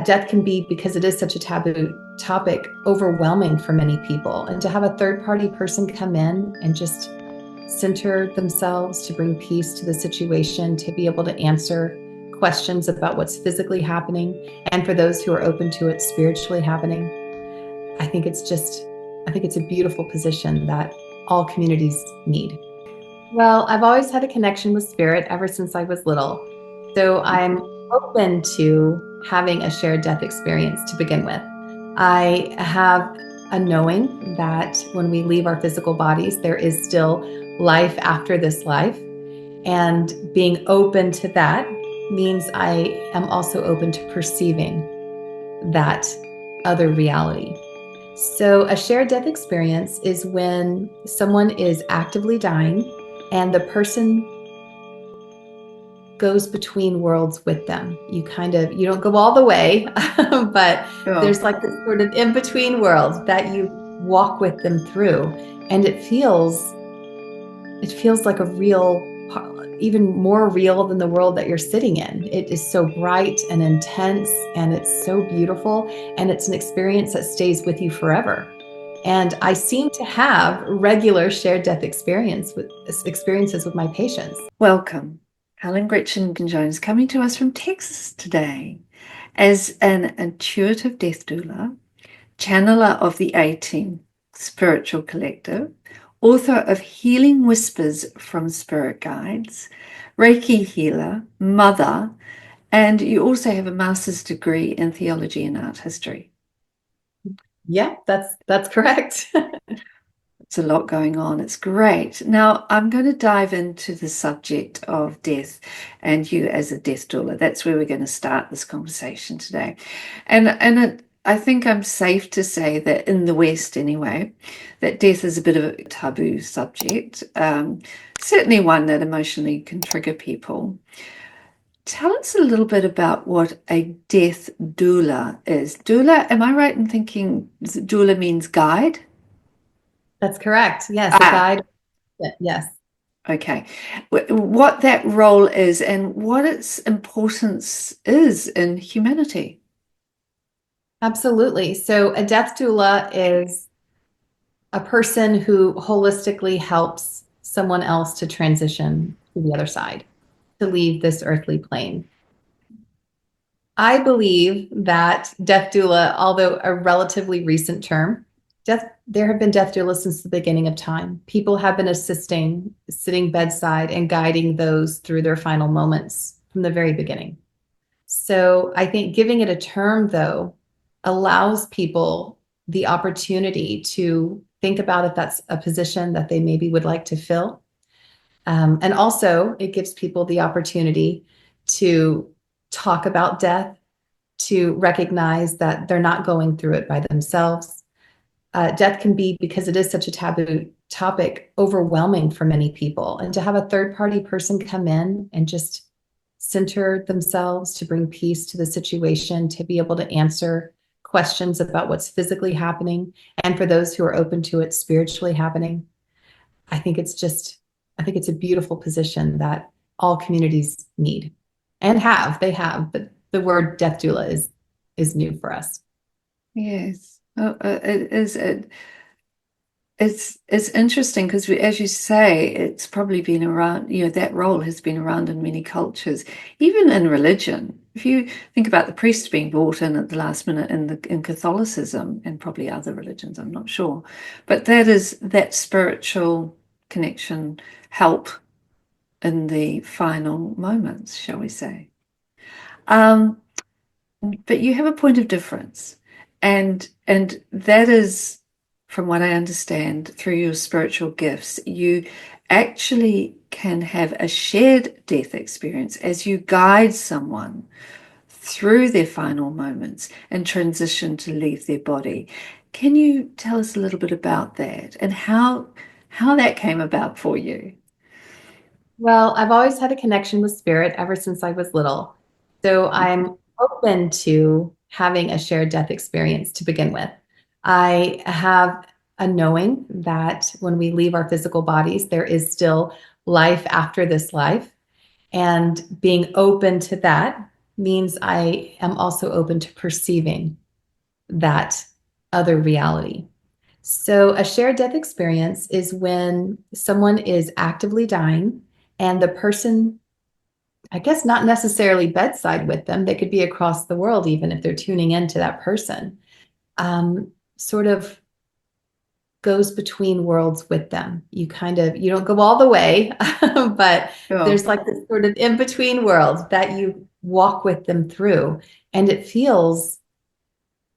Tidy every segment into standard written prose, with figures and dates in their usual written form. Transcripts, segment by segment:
Death can be, because it is such a taboo topic, overwhelming for many people. And to have a third-party person come in and just center themselves to bring peace to the situation, to be able to answer questions about what's physically happening, and for those who are open to it spiritually happening, I think it's a beautiful position that all communities need. Well, I've always had a connection with spirit ever since I was little. So I'm open to having a shared death experience to begin with. I have a knowing that when we leave our physical bodies, there is still life after this life. And being open to that means I am also open to perceiving that other reality. So a shared death experience is when someone is actively dying and the person goes between worlds with them. You don't go all the way, but there's like this sort of in-between world that you walk with them through. And it feels like a real, even more real than the world that you're sitting in. It is so bright and intense, and it's so beautiful, and it's an experience that stays with you forever. And I seem to have regular shared death experiences with my patients. Welcome. Helen Gretchen Jones coming to us from Texas today as an intuitive death doula, channeler of the ATEAM spiritual collective, author of Healing Whispers from Spirit Guides, Reiki healer, mother, and you also have a master's degree in theology and art history. Yeah, that's correct. It's a lot going on. It's great. Now, I'm going to dive into the subject of death and you as a death doula. That's where we're going to start this conversation today. I think I'm safe to say that in the West anyway, that death is a bit of a taboo subject, certainly one that emotionally can trigger people. Tell us a little bit about what a death doula is. Doula, am I right in thinking doula means guide? That's correct. Yes, a guide. Yes. Okay. What that role is and what its importance is in humanity. Absolutely. So a death doula is a person who holistically helps someone else to transition to the other side, to leave this earthly plane. I believe that death doula, although a relatively recent term, there have been death doulas since the beginning of time. People have been assisting, sitting bedside and guiding those through their final moments from the very beginning. So I think giving it a term, though, allows people the opportunity to think about if that's a position that they maybe would like to fill. And also, it gives people the opportunity to talk about death, to recognize that they're not going through it by themselves. Death can be, because it is such a taboo topic, overwhelming for many people. And to have a third-party person come in and just center themselves to bring peace to the situation, to be able to answer questions about what's physically happening, and for those who are open to it spiritually happening, I think it's a beautiful position that all communities need and they have, but the word death doula is new for us. Yes. It's interesting because, as you say, it's probably been around, that role has been around in many cultures, even in religion. If you think about the priest being brought in at the last minute in Catholicism and probably other religions, I'm not sure, but that spiritual connection, help in the final moments, shall we say. But you have a point of difference, and that is, from what I understand, through your spiritual gifts, you actually can have a shared death experience as you guide someone through their final moments and transition to leave their body. Can you tell us a little bit about that and how that came about for you? Well, I've always had a connection with spirit ever since I was little. So I'm open to having a shared death experience to begin with. I have a knowing that when we leave our physical bodies, there is still life after this life. And being open to that means I am also open to perceiving that other reality. So, a shared death experience is when someone is actively dying and the person, I guess, not necessarily bedside with them, they could be across the world, even if they're tuning into that person, sort of goes between worlds with them. You don't go all the way, but Sure. there's like this sort of in between world that you walk with them through. And it feels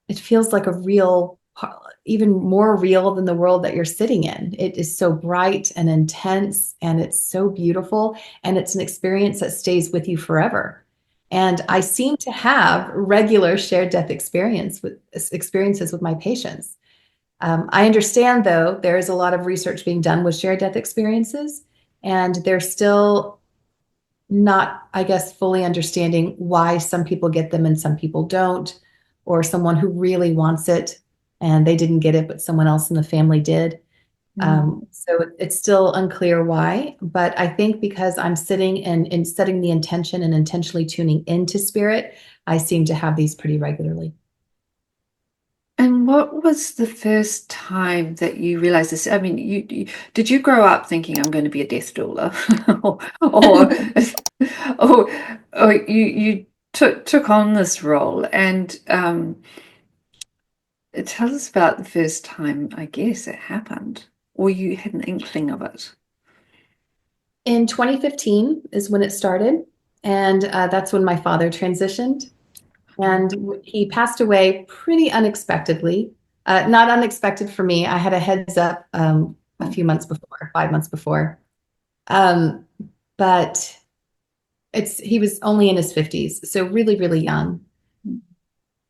like a real, even more real than the world that you're sitting in. It is so bright and intense, and it's so beautiful, and it's an experience that stays with you forever. And I seem to have regular shared death experiences with my patients. I understand, though, there is a lot of research being done with shared death experiences, and they're still not, I guess, fully understanding why some people get them and some people don't, or someone who really wants it and they didn't get it, but someone else in the family did. Mm. So it's still unclear why, but I think because I'm sitting and setting the intention and intentionally tuning into spirit, I seem to have these pretty regularly. And what was the first time that you realized this? I mean, did you grow up thinking I'm going to be a death doula, or, or, or you took on this role? And tell us about the first time, I guess, it happened, or you had an inkling of it. In 2015 is when it started, and that's when my father transitioned. And he passed away pretty unexpectedly. Not unexpected for me. I had a heads up a Oh. few months before, 5 months before. Um, but he was only in his 50s, so really, really young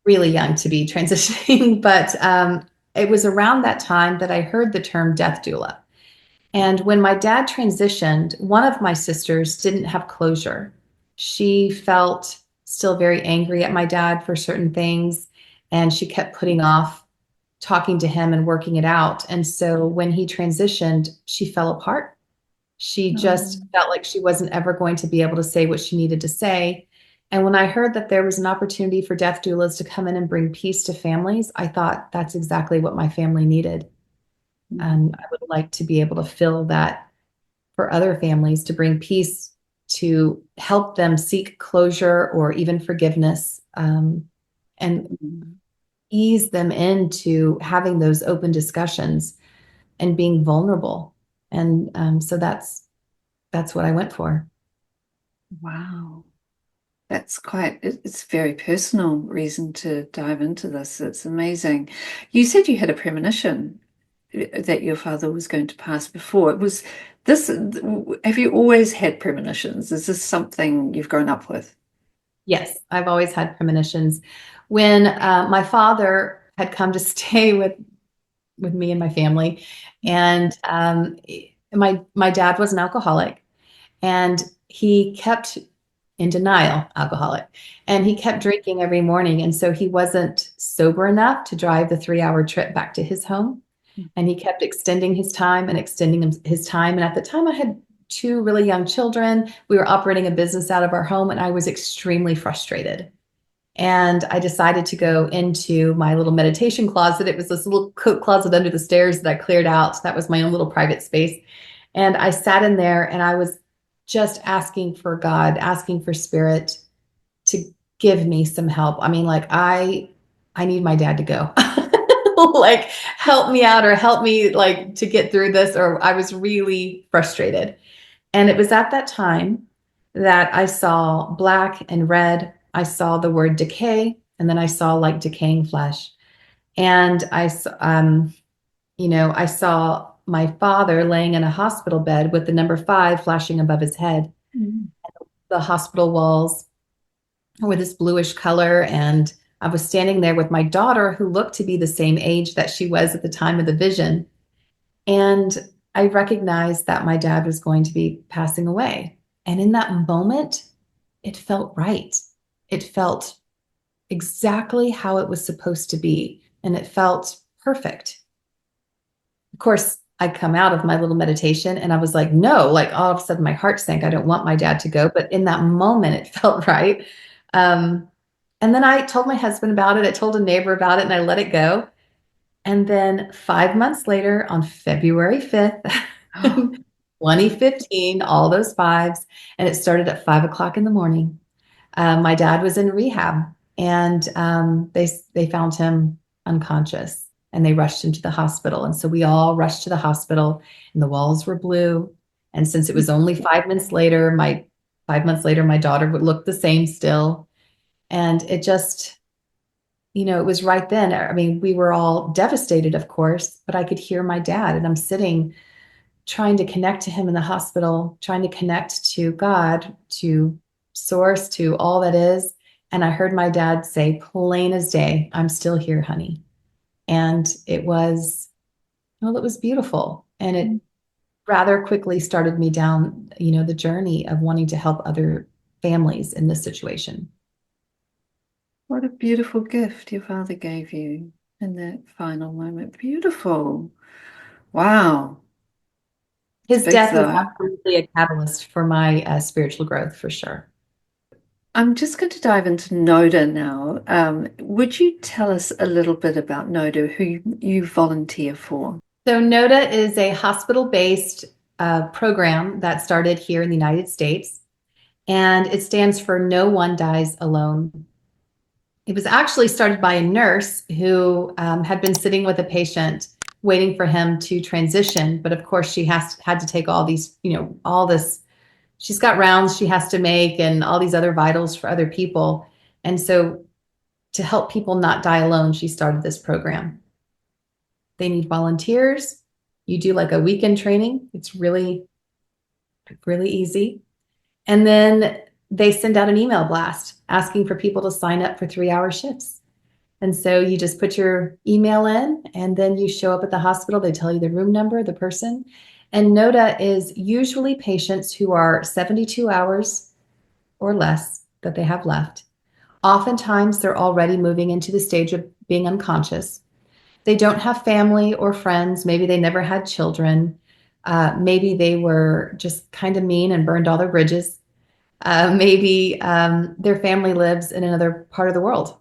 to be transitioning. But it was around that time that I heard the term death doula. And when my dad transitioned, one of my sisters didn't have closure. She felt still very angry at my dad for certain things, and she kept putting off talking to him and working it out. And so when he transitioned, she fell apart. She just Um, felt like she wasn't ever going to be able to say what she needed to say. And when I heard that there was an opportunity for death doulas to come in and bring peace to families, I thought that's exactly what my family needed. And I would like to be able to fill that for other families, to bring peace, to help them seek closure or even forgiveness, and ease them into having those open discussions and being vulnerable. And so that's what I went for. wow. That's it's a very personal reason to dive into this. It's amazing. You said you had a premonition that your father was going to pass before. Was this, have you always had premonitions? Is this something you've grown up with? Yes, I've always had premonitions. When my father had come to stay with me and my family, and my dad was an alcoholic, and he kept in denial alcoholic, and he kept drinking every morning, and so he wasn't sober enough to drive the 3-hour trip back to his home, and he kept extending his time and extending his time. And at the time, I had two really young children. We were operating a business out of our home, and I was extremely frustrated. And I decided to go into my little meditation closet. It was this little coat closet under the stairs that I cleared out. That was my own little private space. And I sat in there and I was just asking for God, asking for spirit to give me some help. I mean, like I need my dad to go. Like help me out or help me like to get through this, or I was really frustrated. And it was at that time that I saw black and red. I saw the word decay, and then I saw like decaying flesh. And I saw my father laying in a hospital bed with the number 5 flashing above his head. Mm. The hospital walls were this bluish color, and I was standing there with my daughter, who looked to be the same age that she was at the time of the vision. And I recognized that my dad was going to be passing away. And in that moment, it felt right. It felt exactly how it was supposed to be. And it felt perfect. Of course, I come out of my little meditation and I was like, no, like all of a sudden my heart sank. I don't want my dad to go. But in that moment, it felt right. Um, and then I told my husband about it. I told a neighbor about it and I let it go. And then 5 months later, on February 5th, Oh, 2015, all those fives, and it started at 5 o'clock in the morning. My dad was in rehab, and they found him unconscious, and they rushed him to the hospital. And so we all rushed to the hospital, and the walls were blue. And since it was only 5 months later, my daughter would look the same still, and it just, it was right then. I mean, we were all devastated, of course, but I could hear my dad, and I'm sitting trying to connect to him in the hospital, trying to connect to God, to source, to all that is. And I heard my dad say, plain as day, I'm still here, honey. And it was beautiful. And it rather quickly started me down, the journey of wanting to help other families in this situation. what a beautiful gift your father gave you in that final moment. Beautiful. Wow. It's His big death was though. absolutely a catalyst for my spiritual growth, for sure. I'm just going to dive into NODA now. Would you tell us a little bit about NODA, who you volunteer for? So, NODA is a hospital based program that started here in the United States, and it stands for No One Dies Alone. It was actually started by a nurse who had been sitting with a patient waiting for him to transition. But of course, she had to take all these, all this. She's got rounds she has to make and all these other vitals for other people. And so, to help people not die alone, she started this program. They need volunteers. You do like a weekend training. It's really, really easy. And then they send out an email blast asking for people to sign up for 3-hour shifts. And so you just put your email in and then you show up at the hospital. They tell you the room number, the person. And NODA is usually patients who are 72 hours or less that they have left. Oftentimes, they're already moving into the stage of being unconscious. They don't have family or friends. Maybe they never had children. Maybe they were just kind of mean and burned all their bridges. Maybe their family lives in another part of the world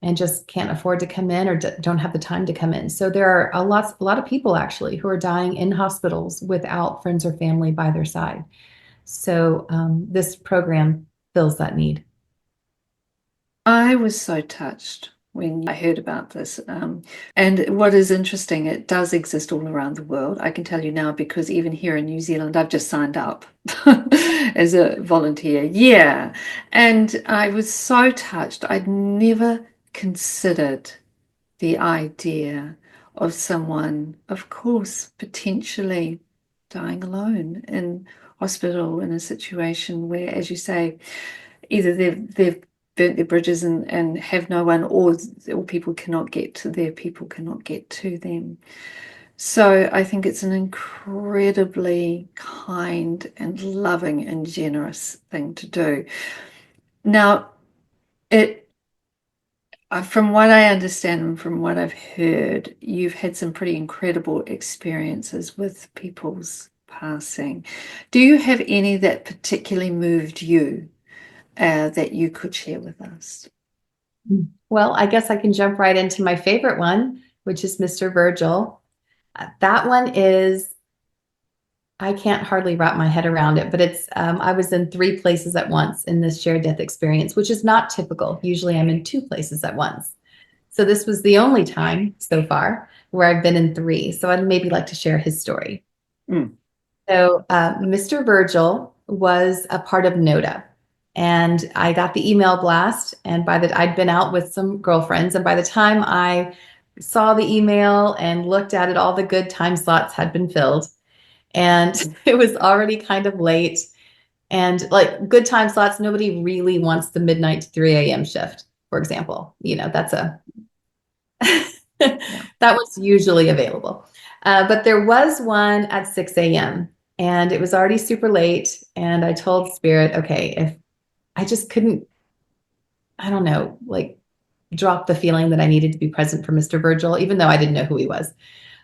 and just can't afford to come in or don't have the time to come in. So there are a lot of people actually who are dying in hospitals without friends or family by their side. So this program fills that need. I was so touched when I heard about this. And what is interesting, it does exist all around the world. I can tell you now because even here in New Zealand, I've just signed up as a volunteer. Yeah. And I was so touched. I'd never considered the idea of someone, of course, potentially dying alone in hospital in a situation where, as you say, either they've burnt their bridges and have no one, or people cannot get to their people cannot get to them. So I think it's an incredibly kind and loving and generous thing to do. Now, it from what I understand and from what I've heard, you've had some pretty incredible experiences with people's passing. Do you have any that particularly moved you that you could share with us? Well, I guess I can jump right into my favorite one, which is Mr. Virgil. That one is, I can't hardly wrap my head around it, but I was in 3 places at once in this shared death experience, which is not typical. Usually I'm in 2 places at once. So this was the only time so far where I've been in 3. So I'd maybe like to share his story. Mm. So Mr. Virgil was a part of NODA. And I got the email blast, and I'd been out with some girlfriends, and by the time I saw the email and looked at it, all the good time slots had been filled, and it was already kind of late. And like good time slots, nobody really wants the midnight to 3 a.m. shift, for example. That's a that Yeah. was usually available. But there was one at 6 a.m. and it was already super late. And I told Spirit, okay, if I just couldn't, I don't know, like drop the feeling that I needed to be present for Mr. Virgil, even though I didn't know who he was.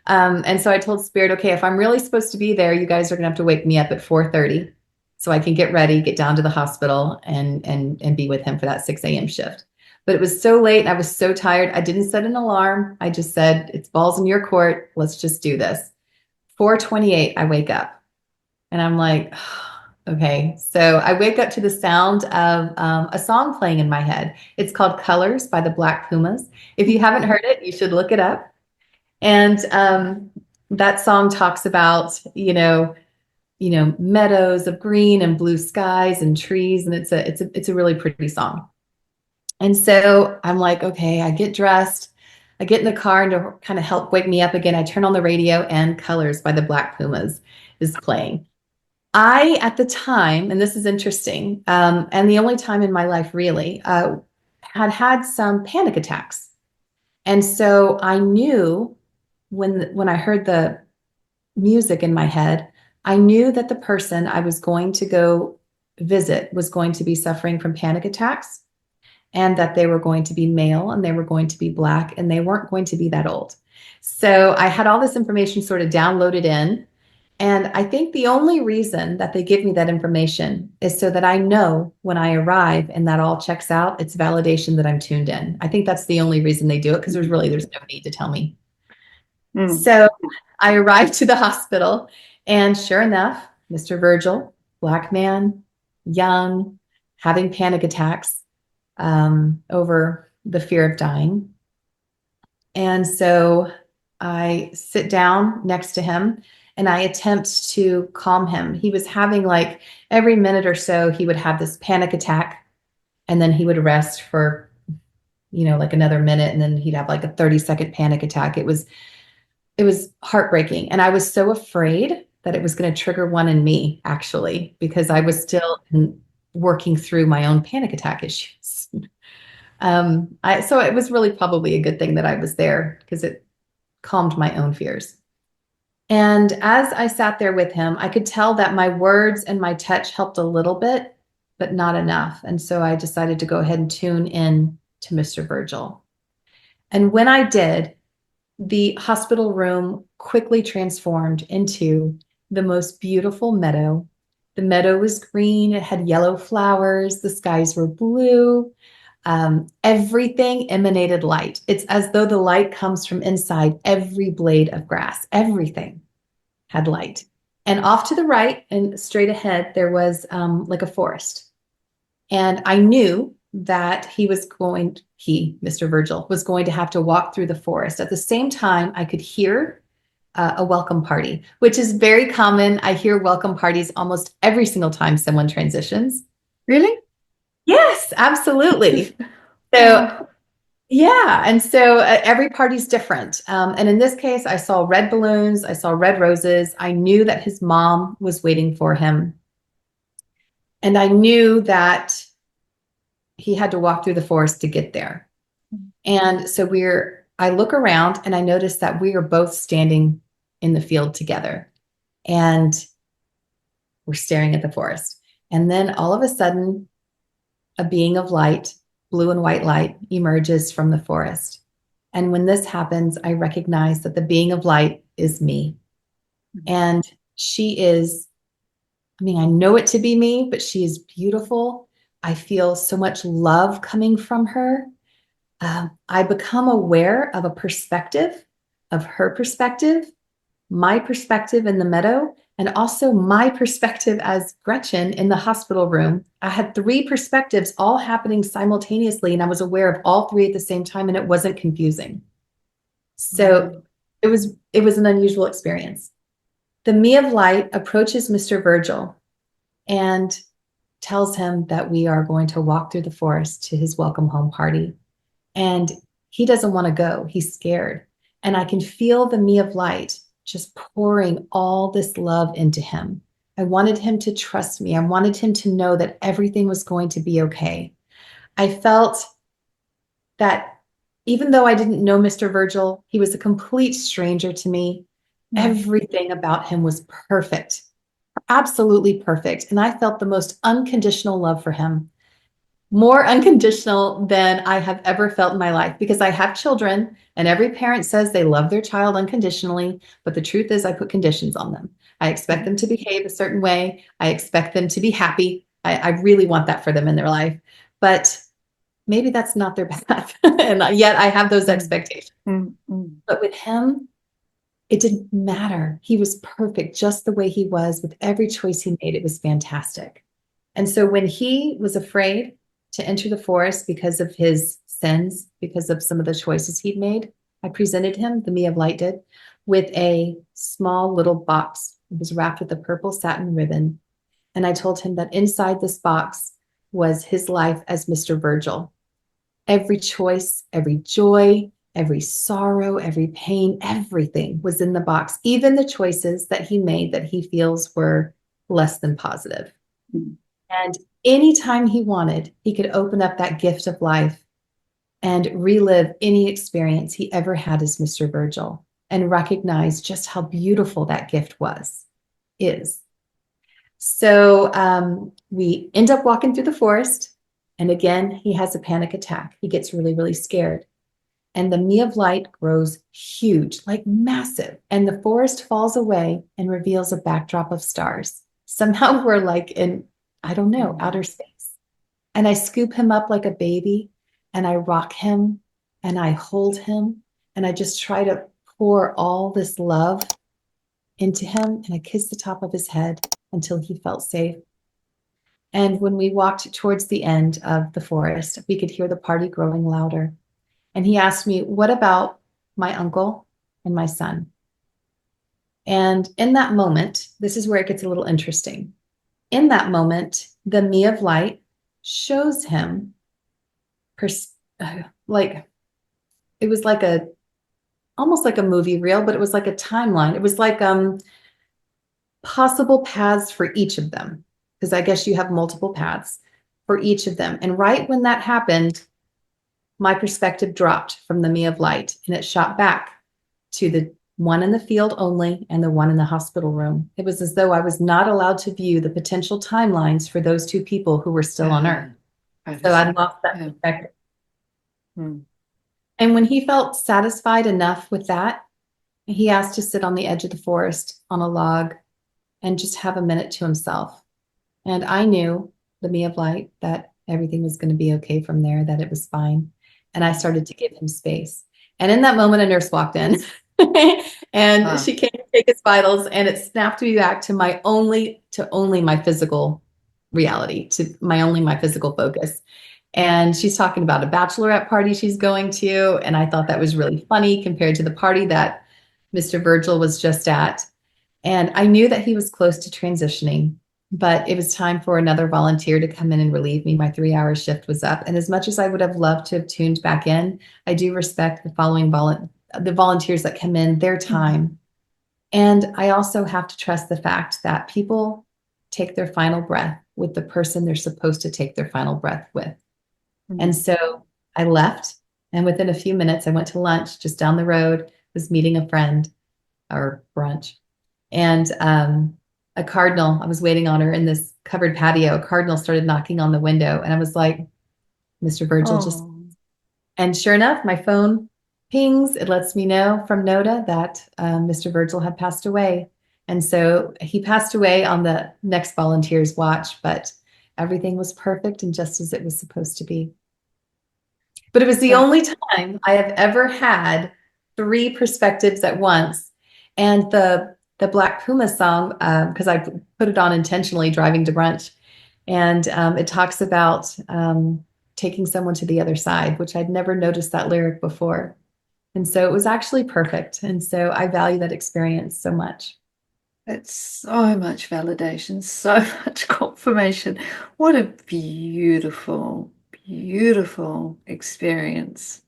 And so I told Spirit, okay, if I'm really supposed to be there, you guys are going to have to wake me up at 4:30. so I can get ready, get down to the hospital and be with him for that 6 a.m. shift. But it was so late and I was so tired. I didn't set an alarm. I just said, it's balls in your court. Let's just do this. 4:28, I wake up and I'm like, okay. So I wake up to the sound of a song playing in my head. It's called Colors by the Black Pumas. If you haven't heard it, you should look it up. And that song talks about, meadows of green and blue skies and trees. And it's a really pretty song. And so I'm like, okay, I get dressed, I get in the car and to kind of help wake me up again, I turn on the radio and Colors by the Black Pumas is playing. I, at the time, and this is interesting, and the only time in my life really, had some panic attacks. And so I knew when I heard the music in my head, I knew that the person I was going to go visit was going to be suffering from panic attacks, and that they were going to be male and they were going to be Black and they weren't going to be that old. So I had all this information sort of downloaded in. And I think the only reason that they give me that information is so that I know when I arrive and that all checks out, it's validation that I'm tuned in. I think that's the only reason they do it, because there's no need to tell me. So I arrived to the hospital and sure enough, Mr. Virgil, Black man, young, having panic attacks over the fear of dying. And so I sit down next to him and I attempt to calm him. He was having, like, every minute or so, he would have this panic attack and then he would rest for, like another minute. And then he'd have like a 30-second panic attack. It was heartbreaking. And I was so afraid that it was going to trigger one in me, actually, because I was still working through my own panic attack issues. So it was really probably a good thing that I was there, because it calmed my own fears. And as I sat there with him, I could tell that my words and my touch helped a little bit, but not enough. And so I decided to go ahead and tune in to Mr. Virgil. And when I did, the hospital room quickly transformed into the most beautiful meadow. The meadow was green, it had yellow flowers, the skies were blue. Everything emanated light. It's as though the light comes from inside every blade of grass. Everything had light. And off to the right and straight ahead, there was like a forest. And I knew that Mr. Virgil, was going to have to walk through the forest. At the same time, I could hear a welcome party, which is very common. I hear welcome parties almost every single time someone transitions. Really? Yes, absolutely. So, yeah. And so every party's different. And in this case, I saw red balloons. I saw red roses. I knew that his mom was waiting for him. And I knew that he had to walk through the forest to get there. And so I look around and I notice that we are both standing in the field together and we're staring at the forest. And then all of a sudden, a being of light, blue and white light, emerges from the forest. And when this happens, I recognize that the being of light is me. And she is, I know it to be me, but she is beautiful. I feel so much love coming from her. I become aware of a perspective, of her perspective, my perspective in the meadow, and also my perspective as Gretchen in the hospital room. I had 3 perspectives all happening simultaneously, and I was aware of all 3 at the same time, and it wasn't confusing. So it was an unusual experience. The me of light approaches Mr. Virgil and tells him that we are going to walk through the forest to his welcome home party. And he doesn't want to go. He's scared. And I can feel the me of light just pouring all this love into him. I wanted him to trust me. I wanted him to know that everything was going to be okay. I felt that even though I didn't know Mr. Virgil, he was a complete stranger to me. Everything about him was perfect, absolutely perfect. And I felt the most unconditional love for him, more unconditional than I have ever felt in my life, because I have children and every parent says they love their child unconditionally. But the truth is I put conditions on them. I expect them to behave a certain way. I expect them to be happy. I really want that for them in their life. But maybe that's not their path. And yet I have those expectations. But with him, it didn't matter. He was perfect just the way he was with every choice he made. It was fantastic. And so when he was afraid to enter the forest because of his sins, because of some of the choices he'd made, I presented him, the Me of Light did, with a small little box. It was wrapped with a purple satin ribbon. And I told him that inside this box was his life as Mr. Virgil. Every choice, every joy, every sorrow, every pain, everything was in the box, even the choices that he made that he feels were less than positive. And anytime he wanted, he could open up that gift of life and relive any experience he ever had as Mr. Virgil and recognize just how beautiful that gift is. So we end up walking through the forest. And again, he has a panic attack. He gets really, really scared. And the Me of Light grows huge, like massive. And the forest falls away and reveals a backdrop of stars. Somehow we're like in, I don't know, outer space. And I scoop him up like a baby and I rock him and I hold him and I just try to pour all this love into him. And I kiss the top of his head until he felt safe. And when we walked towards the end of the forest, we could hear the party growing louder. And he asked me, what about my uncle and my son? And in that moment, this is where it gets a little interesting. In that moment, the Me of Light shows him like, it was like almost like a movie reel, but it was like a timeline. It was like possible paths for each of them, because I guess you have multiple paths for each of them. And right when that happened, my perspective dropped from the Me of Light and it shot back to the one in the field only and the one in the hospital room. It was as though I was not allowed to view the potential timelines for those two people who were still on Earth. So I lost that perspective. And when he felt satisfied enough with that, he asked to sit on the edge of the forest on a log and just have a minute to himself. And I knew, the Me of Light, that everything was going to be okay from there, that it was fine. And I started to give him space. And in that moment, a nurse walked in and she came to take his vitals, and it snapped me back to only my physical reality, to my physical focus. And she's talking about a bachelorette party she's going to. And I thought that was really funny compared to the party that Mr. Virgil was just at. And I knew that he was close to transitioning, but it was time for another volunteer to come in and relieve me. My 3-hour shift was up. And as much as I would have loved to have tuned back in, I do respect the volunteers that come in, their time. And I also have to trust the fact that people take their final breath with the person they're supposed to take their final breath with. And so I left, and within a few minutes, I went to lunch just down the road, was meeting a friend, or brunch. And a cardinal, I was waiting on her in this covered patio. A cardinal started knocking on the window, and I was like, Mr. Virgil, and sure enough, my phone pings. It lets me know from NODA that Mr. Virgil had passed away. And so he passed away on the next volunteer's watch, but everything was perfect and just as it was supposed to be. But it was the only time I have ever had 3 perspectives at once. And the Black Puma song, because I put it on intentionally driving to brunch, and it talks about taking someone to the other side, which I'd never noticed that lyric before. And so it was actually perfect. And so I value that experience so much. It's so much validation, so much confirmation. What a beautiful, beautiful experience.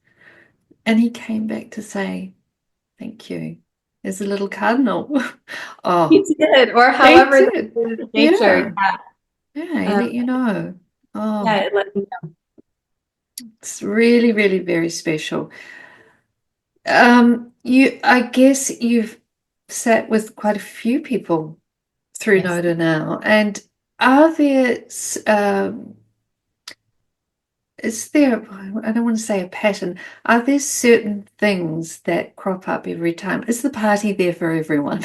And he came back to say, thank you. There's a little cardinal. He did, or however he did. nature. Yeah, he let you know. Yeah, it let me know. It's really, really very special. I guess you've sat with quite a few people through Yes. NODA now, and are there is there, I don't want to say a pattern, are there certain things that crop up every time? Is the party there for everyone,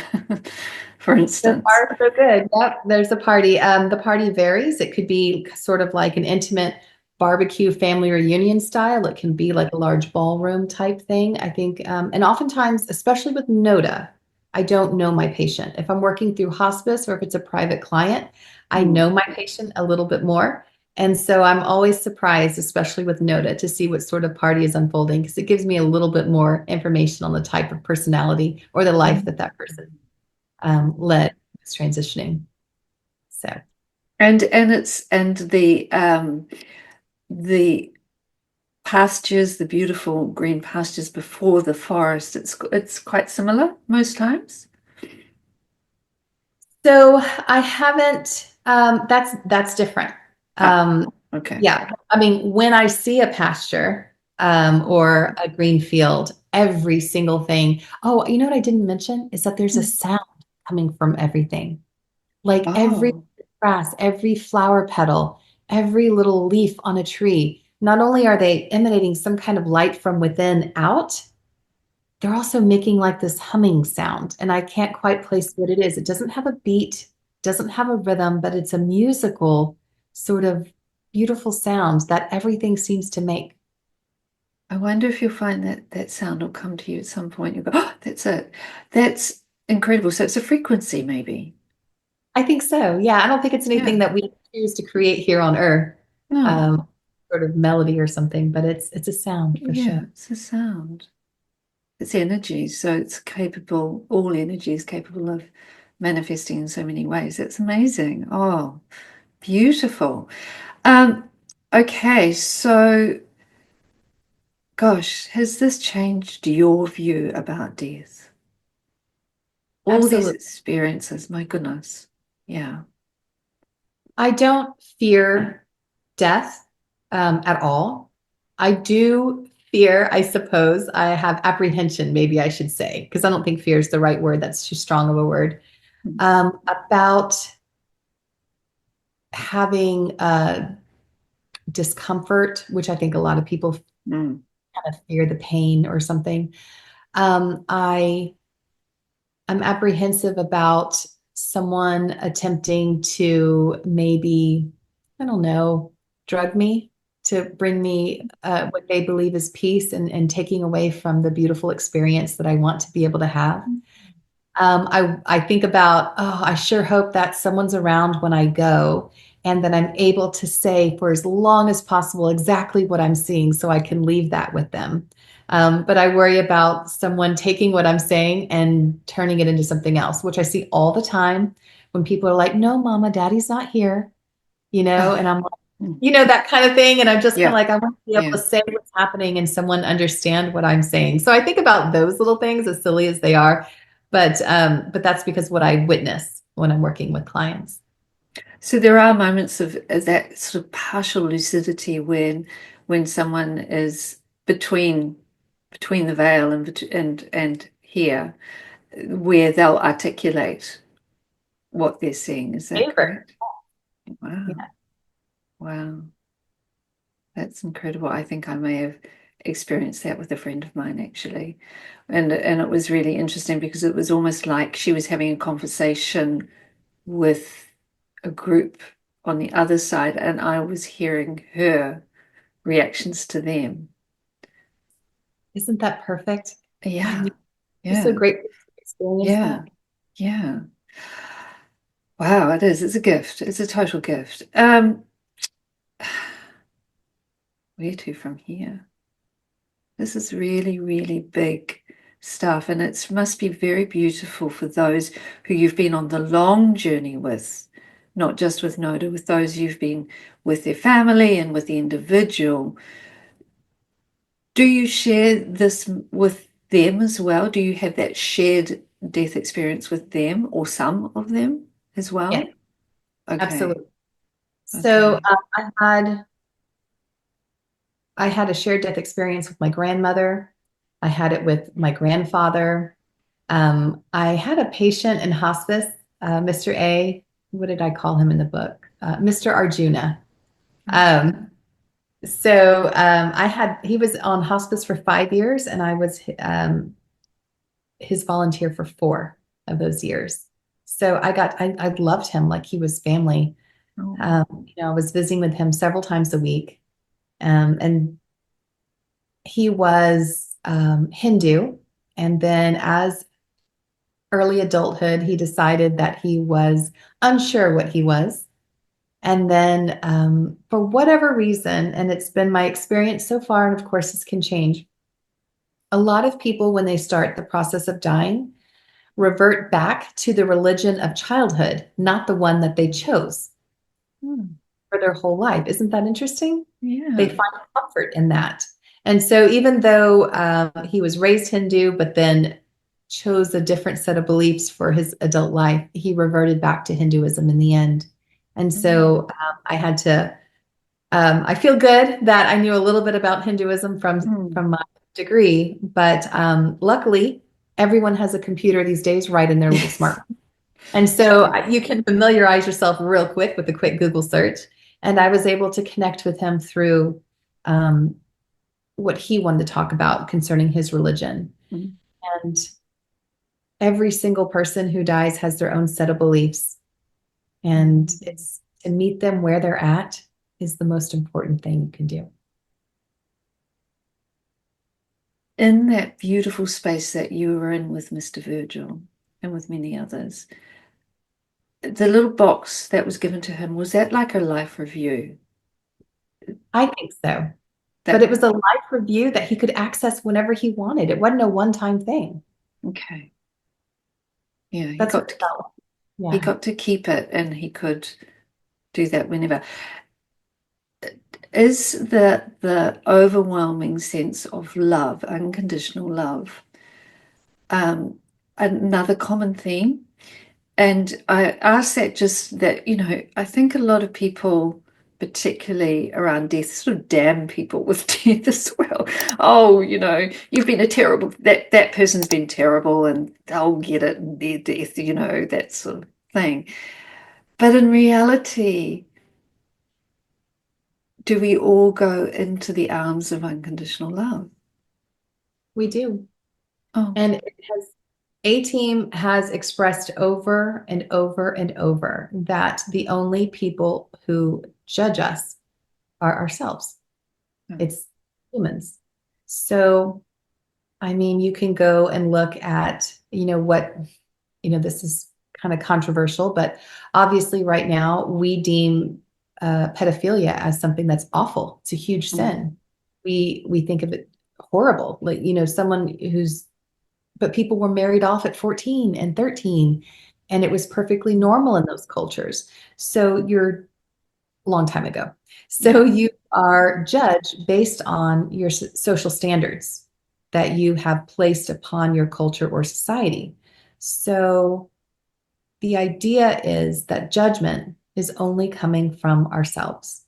for So instance? far, so good. Yep, there's a party. The party varies. It could be sort of like an intimate barbecue family reunion style. It can be like a large ballroom type thing. I think, and oftentimes, especially with NODA, I don't know my patient. If I'm working through hospice or if it's a private client, I Mm. know my patient a little bit more. And so I'm always surprised, especially with NODA, to see what sort of party is unfolding because it gives me a little bit more information on the type of personality or the life that that person led was transitioning. So And it's the pastures, the beautiful green pastures before the forest, it's quite similar most times. so I haven't that's different. Ah, Um okay. yeah, I mean when I see a pasture or a green field, every single thing. Oh, you know what I didn't mention is that there's a sound coming from everything. Like every Oh, grass, every flower petal, every little leaf on a tree. Not only are they emanating some kind of light from within out, they're also making like this humming sound, and I can't quite place what it is. It doesn't have a beat, doesn't have a rhythm, but it's a musical sort of beautiful sound that everything seems to make. I wonder if you'll find that that sound will come to you at some point. You go, oh, that's it. That's incredible. So it's a frequency, maybe. I think so. Yeah, I don't think it's anything Yeah. that we choose to create here on Earth, No. um, sort of melody or something, but it's a sound for Yeah, sure. it's a sound. It's energy, so it's capable, all energy is capable of manifesting in so many ways. It's amazing. Oh, beautiful. Um, okay, so gosh, has this changed your view about death? All these Absolutely. experiences, my goodness. Yeah. I don't fear death at all. I do fear, I suppose. I have apprehension, maybe I should say, because I don't think fear is the right word. That's too strong of a word. About having discomfort, which I think a lot of people Mm. kind of fear the pain or something. I I'm apprehensive about someone attempting to maybe, I don't know, drug me to bring me what they believe is peace and taking away from the beautiful experience that I want to be able to have. I think about, oh, I sure hope that someone's around when I go and that I'm able to say for as long as possible exactly what I'm seeing so I can leave that with them. But I worry about someone taking what I'm saying and turning it into something else, which I see all the time when people are like, no, mama, daddy's not here, and Ah, I'm like, mm. that kind of thing. And I'm just kind of Yeah, like, I want to be able yeah. to say what's happening and someone understand what I'm saying. So I think about those little things, as silly as they are, but that's because what I witness when I'm working with clients. So there are moments of that sort of partial lucidity when someone is between the veil and here, where they'll articulate what they're seeing. Is that Favorite. correct? Wow. Yeah, Wow. That's incredible. I think I may have experienced that with a friend of mine actually. And it was really interesting because it was almost like she was having a conversation with a group on the other side, and I was hearing her reactions to them. isn't that perfect? I Yeah, mean, it's so yeah, great to experience yeah, that. yeah. Wow, it is. It's a gift. It's a total gift. Where to from here? This is really, really big stuff, and it must be very beautiful for those who you've been on the long journey with, not just with NODA, with those you've been with their family and with the individual. Do you share this with them as well? Do you have that shared death experience with them or some of them as Yeah, well? Okay, absolutely. So okay. I had a shared death experience with my grandmother. I had it with my grandfather. I had a patient in hospice, Mr. A. What did I call him in the book? Mr. Arjuna. Um, So he was on hospice for 5 years, and I was his volunteer for 4 of those years. So I loved him like he was family. Oh. I was visiting with him several times a week. And he was Hindu. And then as early adulthood, he decided that he was unsure what he was. And then for whatever reason, and it's been my experience so far, and of course this can change, a lot of people, when they start the process of dying, revert back to the religion of childhood, not the one that they chose Hmm. for their whole life. Isn't that interesting? They Yeah. find comfort in that. And so even though he was raised Hindu, but then chose a different set of beliefs for his adult life, he reverted back to Hinduism in the end. And Mm. so I had to, I feel good that I knew a little bit about Hinduism Mm. from my degree, but luckily everyone has a computer these days right in their little Yes. smartphone. And so True. you can familiarize yourself real quick with a quick Google search. And I was able to connect with him through um, what he wanted to talk about concerning his religion. Mm. And every single person who dies has their own set of beliefs. And Mm. it's to meet them where they're at is the most important thing you can do. In that beautiful space that you were in with Mr. Virgil and with many others, the little box that was given to him, was that like a life review? I think so. But That, it was a live review that he could access whenever he wanted. It wasn't a one-time thing. okay. Yeah, That's what it felt like. he Yeah. got to keep it and he could do that whenever. Is the overwhelming sense of love, unconditional love, um, another common theme? And I ask that just that, I think a lot of people, particularly around death, sort of damn people with death as well. Oh, you've been that person's been terrible and they'll get it in their death, that sort of thing. But in reality, do we all go into the arms of unconditional love? We do. Oh, And ATEAM has expressed over and over and over that the only people who judge us are ourselves. no. It's humans. So, I mean, you can go and look at, this is kind of controversial, but obviously right now we deem pedophilia as something that's awful. It's a huge Mm. sin. We think of it horrible, like, someone who's but people were married off at 14 and 13, and it was perfectly normal in those cultures. So you're a long time ago. Yeah. So you are judged based on your social standards that you have placed upon your culture or society. So the idea is that judgment is only coming from ourselves.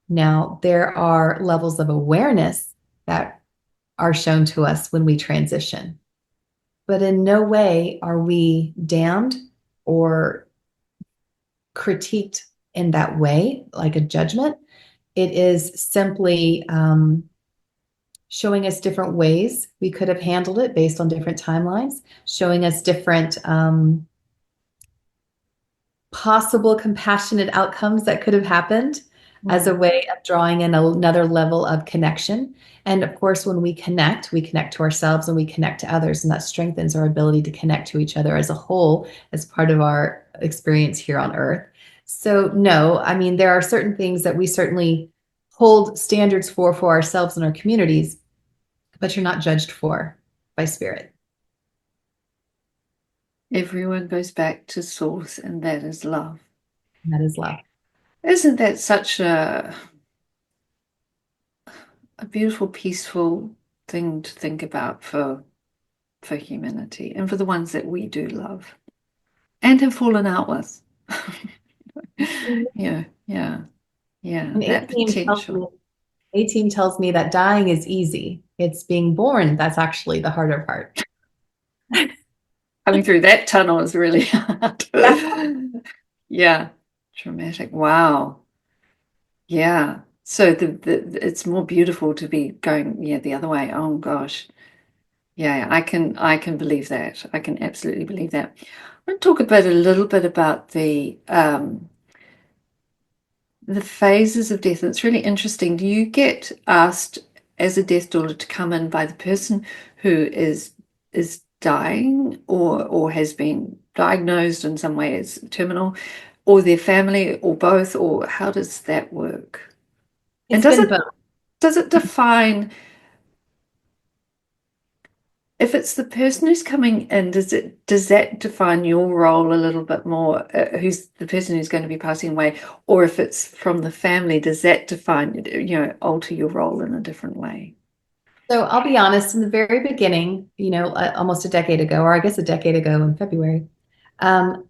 Now, there are levels of awareness that are shown to us when we transition. But in no way are we damned or critiqued in that way, like a judgment. It is simply showing us different ways we could have handled it based on different timelines, showing us different possible compassionate outcomes that could have happened as a Mm. way of drawing in another level of connection. And of course, when we connect to ourselves and we connect to others, and that strengthens our ability to connect to each other as a whole, as part of our experience here on Earth. So, no, I mean, there are certain things that we certainly hold standards for ourselves and our communities, but you're not judged for by spirit. Everyone goes back to source, and that is love. And that is love. Isn't that such a beautiful, peaceful thing to think about for humanity and for the ones that we do love and have fallen out with? Yeah, yeah, yeah. And That potential. A team tells me that dying is easy. It's being born that's actually the harder part. Coming through that tunnel is really hard. Yeah. Yeah, traumatic. Wow. Yeah. So it's more beautiful to be going, yeah, the other way. Oh gosh. Yeah, I can believe that. I can absolutely believe that. I want to talk about a little bit about the phases of death. It's really interesting. Do you get asked as a death doula to come in by the person who is dying or has been diagnosed in some way as terminal, or their family, or both, or how does that work? And It's been both. does it define if it's the person who's coming in, does that define your role a little bit more? Who's the person who's going to be passing away, or if it's from the family, does that define, alter your role in a different way? So I'll be honest, in the very beginning, almost a decade ago, or I guess a decade ago in February, um,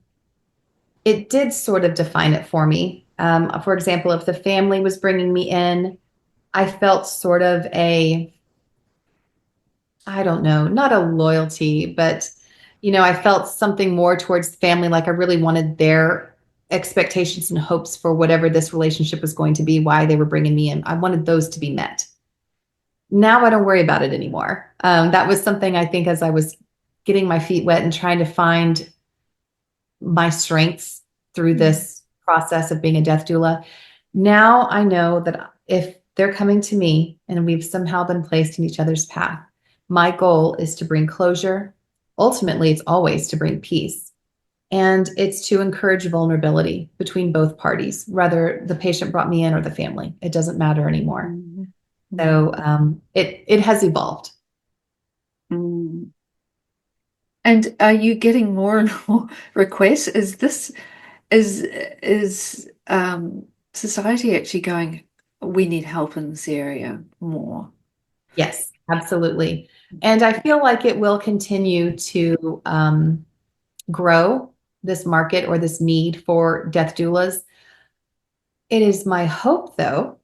it did sort of define it for me. For example, if the family was bringing me in, I felt sort of I don't know, not a loyalty, but I felt something more towards the family, like I really wanted their expectations and hopes for whatever this relationship was going to be, why they were bringing me in. I wanted those to be met. Now I don't worry about it anymore. That was something I think as I was getting my feet wet and trying to find my strengths through Mm. this process of being a death doula. Now I know that if they're coming to me and we've somehow been placed in each other's path, my goal is to bring closure. Ultimately, it's always to bring peace. And it's to encourage vulnerability between both parties, whether the patient brought me in or the family. It doesn't matter anymore. Mm. So Mm. it has evolved. Mm. And are you getting more and more requests? Is society actually going, we need help in this area more? Yes, absolutely. And I feel like it will continue to grow, this market or this need for death doulas. It is my hope, though,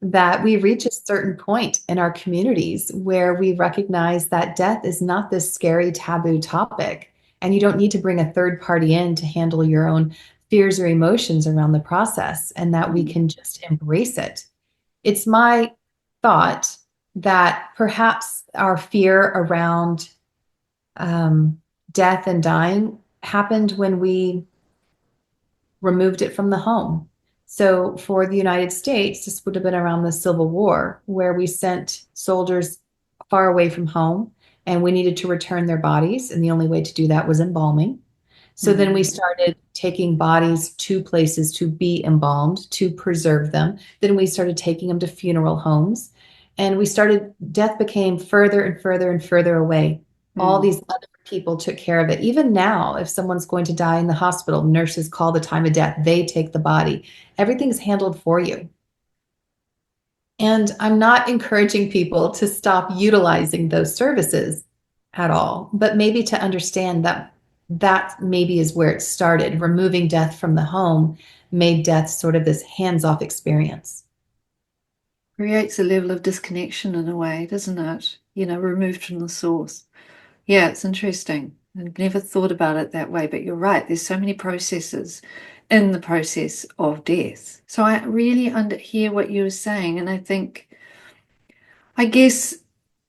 that we reach a certain point in our communities where we recognize that death is not this scary taboo topic, and you don't need to bring a third party in to handle your own fears or emotions around the process, and that we Mm. can just embrace it. It's my thought that perhaps our fear around um, death and dying happened when we removed it from the home. So for the United States, this would have been around the Civil War, where we sent soldiers far away from home and we needed to return their bodies. And the only way to do that was embalming. So then we Mm. started taking bodies to places to be embalmed, to preserve them. Then we started taking them to funeral homes. And death became further and further and further away. All Mm. these other people took care of it. Even now, if someone's going to die in the hospital, nurses call the time of death, they take the body. Everything's handled for you. And I'm not encouraging people to stop utilizing those services at all, but maybe to understand that that maybe is where it started. Removing death from the home made death sort of this hands-off experience. Creates a level of disconnection in a way, doesn't it? Removed from the source. Yeah, it's interesting. I've never thought about it that way, but you're right. There's so many processes in the process of death. So I really hear what you were saying, and I guess,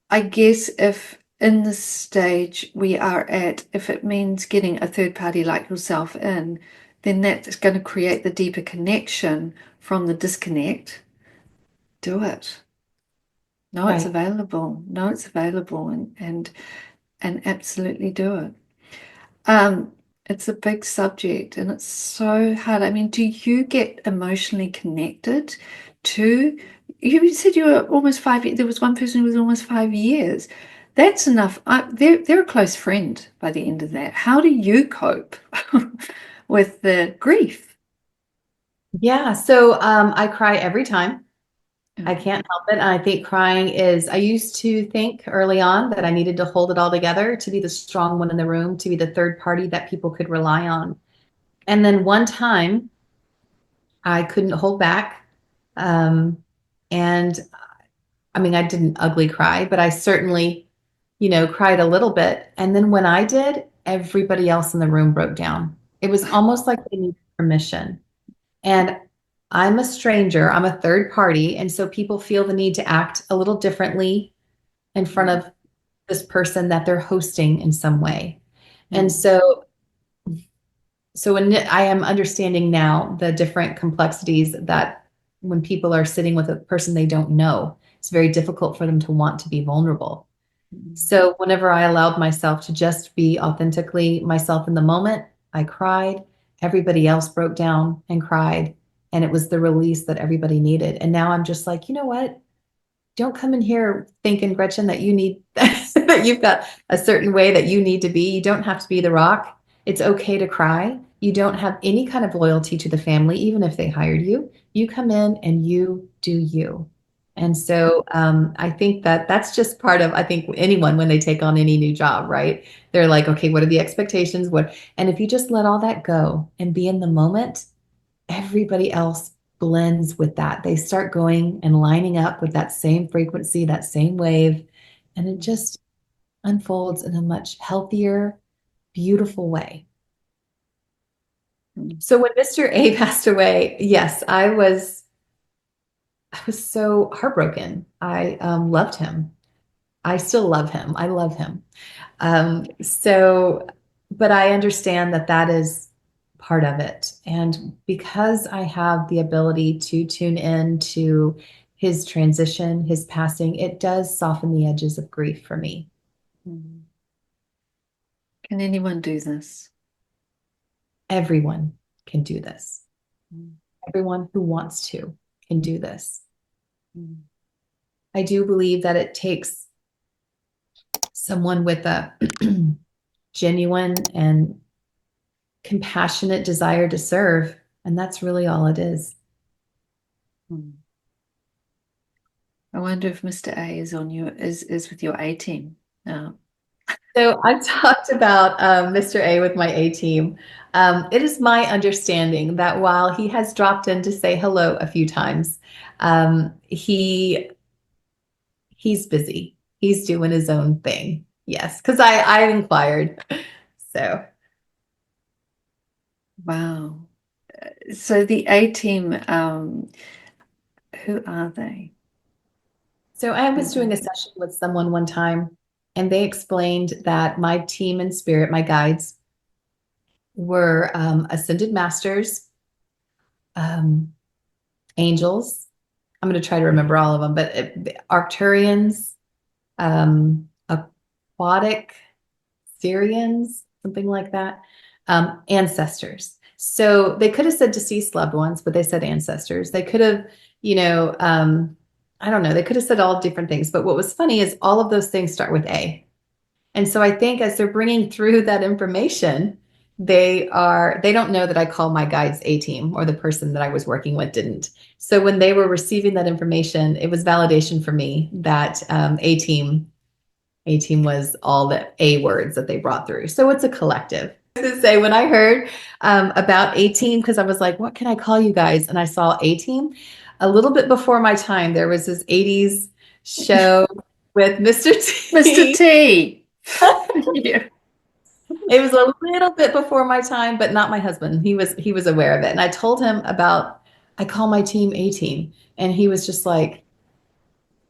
I guess if in this stage we are at, if it means getting a third party like yourself in, then that's going to create the deeper connection from the disconnect. Do it. No, it's Right. available. No, it's available, and absolutely do it. Um, it's a big subject and it's so hard. I mean, do you get emotionally connected to, you said you were almost 5 years, there was one person who was almost 5 years. That's enough. They're a close friend by the end of that. How do you cope with the grief? Yeah. So I cry every time. I Mm. can't help it. And I think crying is, I used to think early on that I needed to hold it all together to be the strong one in the room, to be the third party that people could rely on. And then one time I couldn't hold back. Um, and I mean, I didn't ugly cry, but I certainly, cried a little bit. And then when I did, everybody else in the room broke down. It was almost like they needed permission. And I'm a stranger, I'm a third party. And so people feel the need to act a little differently in front of this person that they're hosting in some way. And so when I am understanding now the different complexities that when people are sitting with a person they don't know, it's very difficult for them to want to be vulnerable. So whenever I allowed myself to just be authentically myself in the moment, I cried. Everybody else broke down and cried. And it was the release that everybody needed. And now I'm just like, you know what? Don't come in here thinking, Gretchen, that you need that you've got a certain way that you need to be. You don't have to be the rock. It's okay to cry. You don't have any kind of loyalty to the family, even if they hired you. You come in and you do you. And so I think that that's just part of, I think anyone when they take on any new job, right? They're like, okay, what are the expectations? And if you just let all that go and be in the moment, everybody else blends with that. They start going and lining up with that same frequency, that same wave, and it just unfolds in a much healthier, beautiful way. So when Mr. A passed away, yes, I was so heartbroken. I loved him. I still love him. I love him. So, but I understand that that is part of it. And because I have the ability to tune in to his transition, his passing, it does soften the edges of grief for me. Can anyone do this? Everyone can do this. Everyone who wants to can do this. I do believe that it takes someone with a genuine and compassionate desire to serve. And that's really all it is. I wonder if Mr. A is on your is with your A team now. So I've talked about Mr. A with my A team. It is my understanding that while he has dropped in to say hello a few times, he's busy. He's doing his own thing. Yes, because I inquired. So Wow. So the A team, who are they? So I was doing a session with someone one time, and they explained that my team in spirit, my guides, were ascended masters, um, angels. I'm going to try to remember all of them, but Arcturians, aquatic Syrians, something like that, ancestors. So they could have said deceased loved ones, but they said ancestors. They could have, I don't know, they could have said all different things. But what was funny is all of those things start with A. And so I think as they're bringing through that information, they don't know that I call my guides A team, or the person that I was working with didn't. So when they were receiving that information, it was validation for me that A team was all the A words that they brought through. So it's a collective. To say when I heard about A team, because I was like, what can I call you guys? And I saw A team a little bit before my time. There was this 80s show with Mr. T. Mr. T. Yeah. It was a little bit before my time, but not my husband. He was aware of it. And I told him about, I call my team A team. And he was just like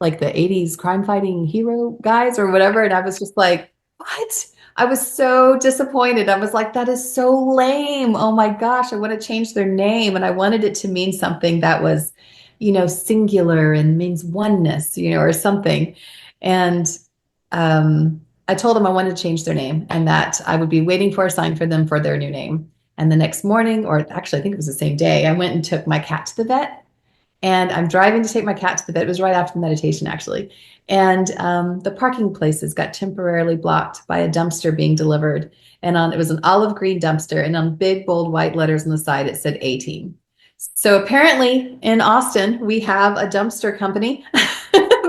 the 80s crime fighting hero guys or whatever. And I was just like, what? I was so disappointed. I was like, that is so lame. Oh my gosh, I want to change their name. And I wanted it to mean something that was, singular and means oneness, or something. And I told them I wanted to change their name and that I would be waiting for a sign for them for their new name. And the next morning, or actually, I think it was the same day, I went and took my cat to the vet. And I'm driving to take my cat to the vet. It was right after the meditation, actually. And the parking places got temporarily blocked by a dumpster being delivered. And it was an olive green dumpster. And on big, bold white letters on the side, it said A team. So apparently in Austin, we have a dumpster company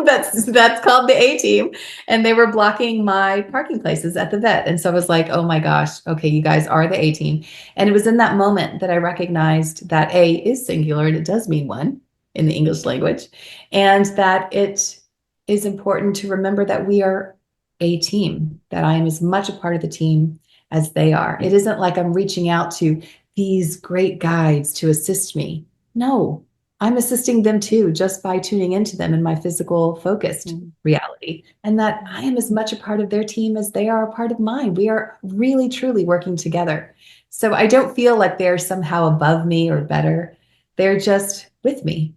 that's called the A team. And they were blocking my parking places at the vet. And so I was like, oh my gosh, okay, you guys are the A team. And it was in that moment that I recognized that A is singular and it does mean one in the English language, and that it is important to remember that we are a team, that I am as much a part of the team as they are. It isn't like I'm reaching out to these great guides to assist me. No, I'm assisting them too, just by tuning into them in my physical focused Mm. reality. And that I am as much a part of their team as they are a part of mine. We are really, truly working together. So I don't feel like they're somehow above me or better. They're just with me.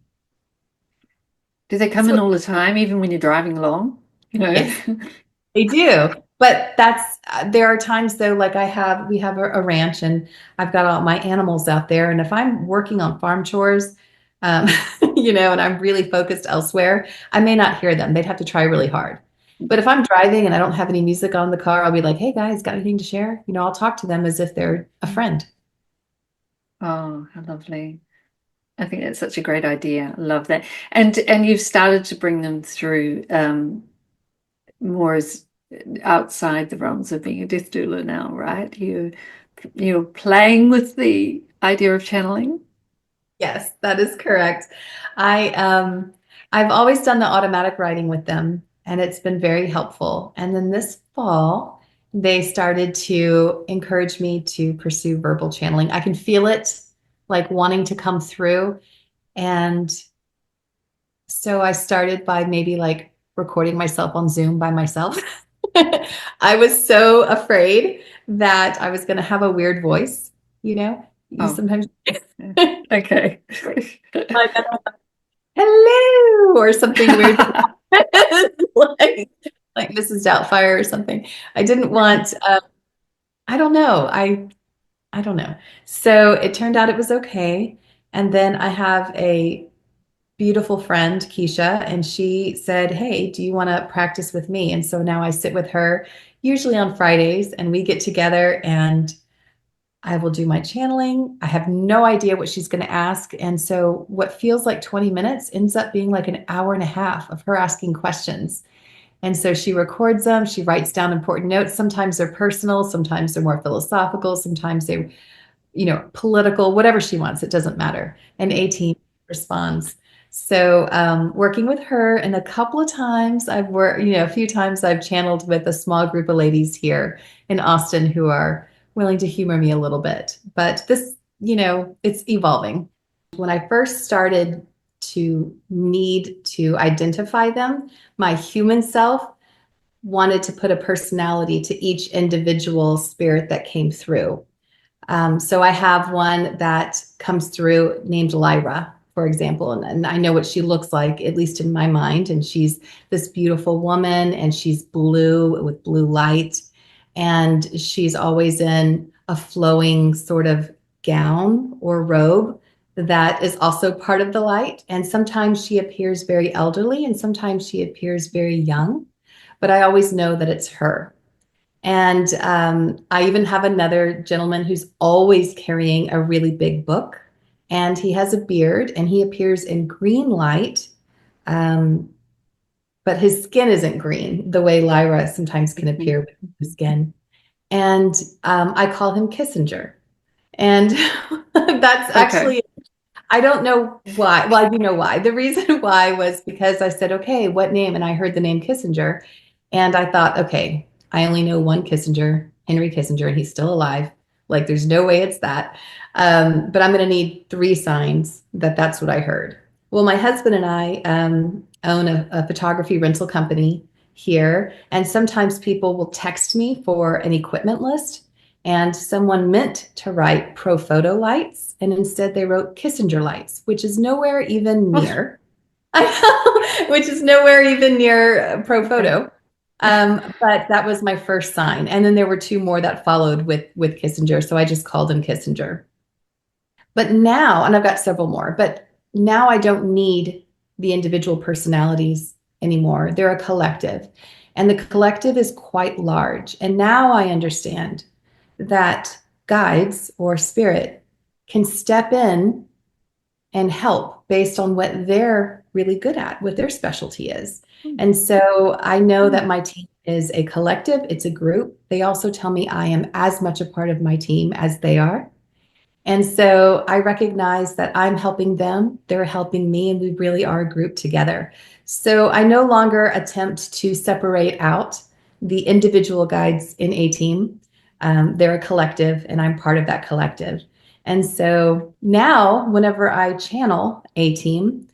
Do they come So in all the time, even when you're driving along? You know? yes, they do. But that's there are times though, like we have a ranch and I've got all my animals out there. And if I'm working on farm chores, um, and I'm really focused elsewhere, I may not hear them. They'd have to try really hard. But if I'm driving and I don't have any music on the car, I'll be like, hey guys, got anything to share? I'll talk to them as if they're a friend. Oh, how lovely. I think that's such a great idea. I love that. And you've started to bring them through more as outside the realms of being a death doula now, right? You're playing with the idea of channeling. Yes, that is correct. I've always done the automatic writing with them, and it's been very helpful. And then this fall, they started to encourage me to pursue verbal channeling. I can feel it like wanting to come through. And so I started by maybe like recording myself on Zoom by myself. I was so afraid that I was going to have a weird voice, you know? You Oh, sometimes yeah. Okay. like hello or something weird like like Mrs. Doubtfire or something. I didn't want I don't know. I don't know. So it turned out it was okay. And then I have a beautiful friend, Keisha, and she said, hey, do you want to practice with me? And so now I sit with her usually on Fridays and we get together and I will do my channeling. I have no idea what she's going to ask. And so what feels like 20 minutes ends up being like an hour and a half of her asking questions. And so she records them, she writes down important notes. Sometimes they're personal, sometimes they're more philosophical, sometimes they're, political, whatever she wants, it doesn't matter. And ATEAM responds. So working with her, and a couple of times I've worked, a few times I've channeled with a small group of ladies here in Austin who are willing to humor me a little bit. But this, it's evolving. When I first started to need to identify them, my human self wanted to put a personality to each individual spirit that came through. So I have one that comes through named Lyra, for example, and I know what she looks like, at least in my mind. And she's this beautiful woman, and she's blue with blue light, and she's always in a flowing sort of gown or robe that is also part of the light. And sometimes she appears very elderly, and sometimes she appears very young, but I always know that it's her. And I even have another gentleman who's always carrying a really big book, and he has a beard, and he appears in green light, um, but his skin isn't green the way Lyra sometimes can appear with his skin. And I call him Kissinger. And that's Okay. actually I don't know why. Well, I do know why. The reason why was because I said, okay, what name? And I heard the name Kissinger. And I thought, okay, I only know one Kissinger, Henry Kissinger, and he's still alive. Like, there's no way it's that. But I'm going to need three signs that that's what I heard. Well, my husband and I own a photography rental company here. And sometimes people will text me for an equipment list, and someone meant to write Profoto lights, and instead they wrote Kissinger lights, which is nowhere even near, which is nowhere even near Okay. Profoto. But that was my first sign, and then there were two more that followed with Kissinger, so I just called him Kissinger. But now, and I've got several more, but now I don't need the individual personalities anymore. They're a collective, and the collective is quite large. And now I understand that guides or spirit can step in and help based on what they're really good at, what their specialty is. And so I know that my team is a collective, it's a group. They also tell me I am as much a part of my team as they are. And so I recognize that I'm helping them, they're helping me, and we really are a group together. So I no longer attempt to separate out the individual guides in ATEAM. They're a collective, and I'm part of that collective. And so now, whenever I channel ATEAM,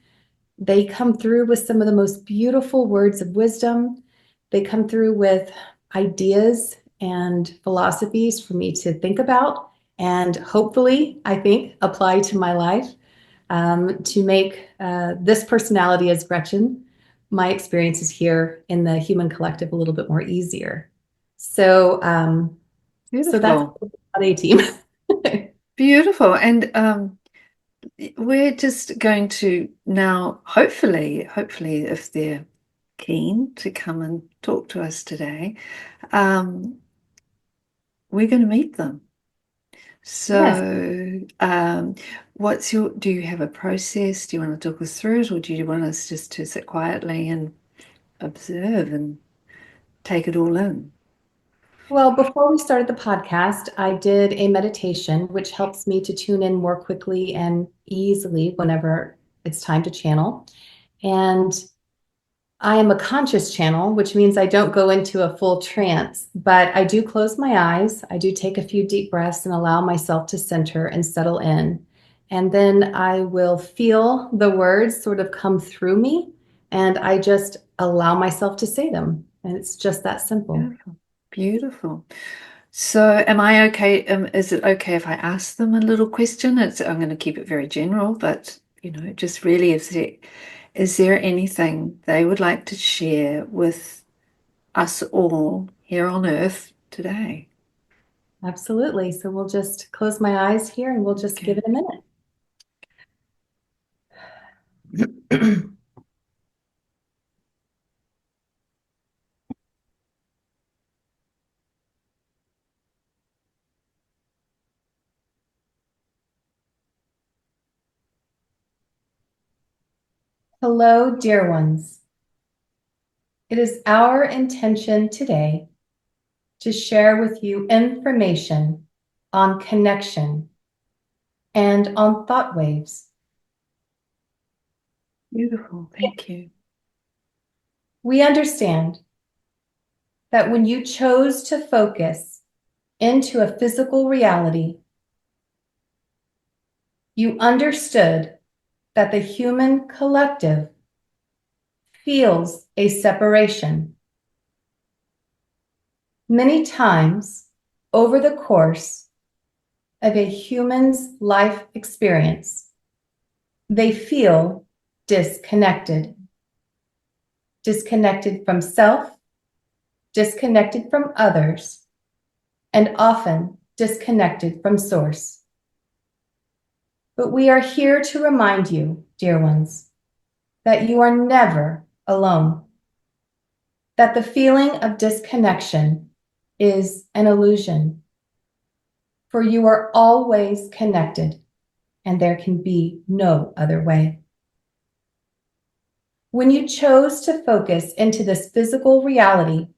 they come through with some of the most beautiful words of wisdom. They come through with ideas and philosophies for me to think about and hopefully, I think, apply to my life to make this personality as Gretchen, my experiences here in the human collective a little bit more easier. So, so that's Beautiful. about ATEAM. Beautiful. And we're just going to now, hopefully, if they're keen to come and talk to us today, we're going to meet them. Yes. So, do you have a process? Do you want to talk us through it, or do you want us just to sit quietly and observe and take it all in? Well, before we started the podcast, I did a meditation, which helps me to tune in more quickly and easily whenever it's time to channel. And I am a conscious channel, which means I don't go into a full trance, but I do close my eyes. I do take a few deep breaths and allow myself to center and settle in. And then I will feel the words sort of come through me, and I just allow myself to say them. And it's just that simple. Beautiful. Beautiful. So, am I okay? Is it okay if I ask them a little question? I'm going to keep it very general, but just really, is there anything they would like to share with us all here on Earth today? Absolutely. So we'll just close my eyes here and we'll just give Okay. it a minute. Hello, dear ones. It is our intention today to share with you information on connection and on thought waves. Beautiful. Thank you. We understand that when you chose to focus into a physical reality, you understood that the human collective feels a separation. Many times over the course of a human's life experience, they feel disconnected. Disconnected from self, disconnected from others, and often disconnected from source. But we are here to remind you, dear ones, that you are never alone, that the feeling of disconnection is an illusion, for you are always connected, and there can be no other way. When you chose to focus into this physical reality,